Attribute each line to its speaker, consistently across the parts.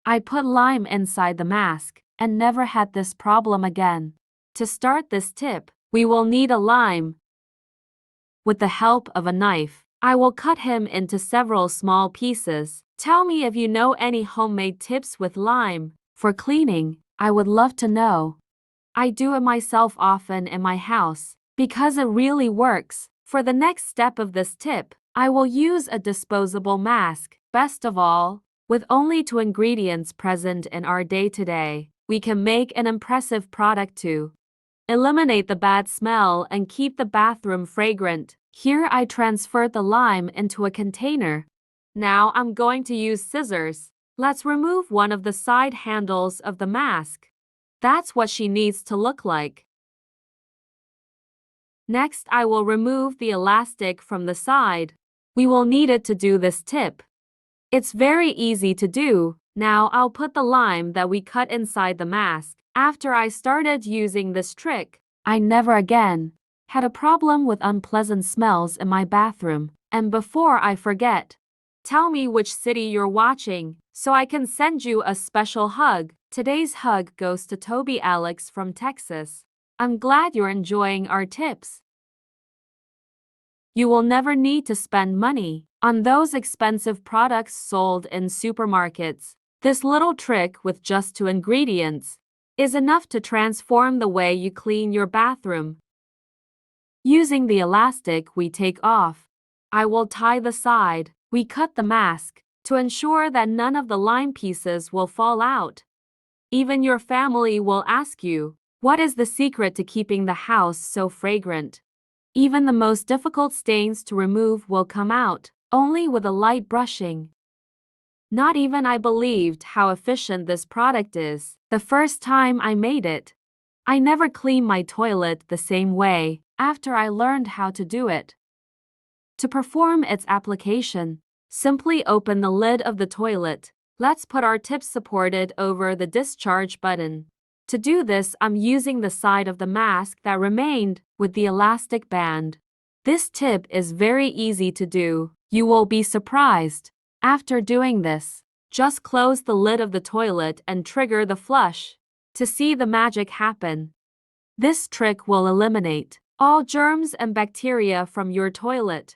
Speaker 1: I put lime inside the mask and never had this problem again. To start this tip, we will need a lime. With the help of a knife, I will cut him into several small pieces. Tell me if you know any homemade tips with lime. For cleaning, I would love to know. I do it myself often in my house because it really works. For the next step of this tip, I will use a disposable mask. Best of all, with only 2 ingredients present in our day-to-day, we can make an impressive product too. Eliminate the bad smell and keep the bathroom fragrant. Here I transferred the lime into a container. Now I'm going to use scissors. Let's remove one of the side handles of the mask. That's what she needs to look like. Next, I will remove the elastic from the side. We will need it to do this tip. It's very easy to do. Now I'll put the lime that we cut inside the mask. After I started using this trick, I never again had a problem with unpleasant smells in my bathroom. And before I forget, tell me which city you're watching so I can send you a special hug. Today's hug goes to Toby Alex from Texas. I'm glad you're enjoying our tips. You will never need to spend money on those expensive products sold in supermarkets. This little trick with just 2 ingredients is enough to transform the way you clean your bathroom. Using the elastic we take off, I will tie the side. We cut the mask to ensure that none of the lime pieces will fall out. Even your family will ask you, what is the secret to keeping the house so fragrant? Even the most difficult stains to remove will come out, only with a light brushing. Not even I believed how efficient this product is the first time I made it. I never clean my toilet the same way after I learned how to do it. To perform its application, simply open the lid of the toilet. Let's put our tip supported over the discharge button. To do this, I'm using the side of the mask that remained with the elastic band. This tip is very easy to do. You will be surprised. After doing this, just close the lid of the toilet and trigger the flush to see the magic happen. This trick will eliminate all germs and bacteria from your toilet.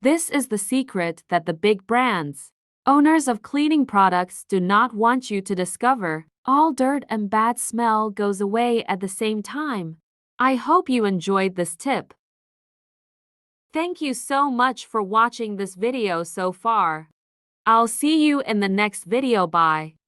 Speaker 1: This is the secret that the big brands, owners of cleaning products, do not want you to discover. All dirt and bad smell goes away at the same time. I hope you enjoyed this tip. Thank you so much for watching this video so far. I'll see you in the next video. Bye.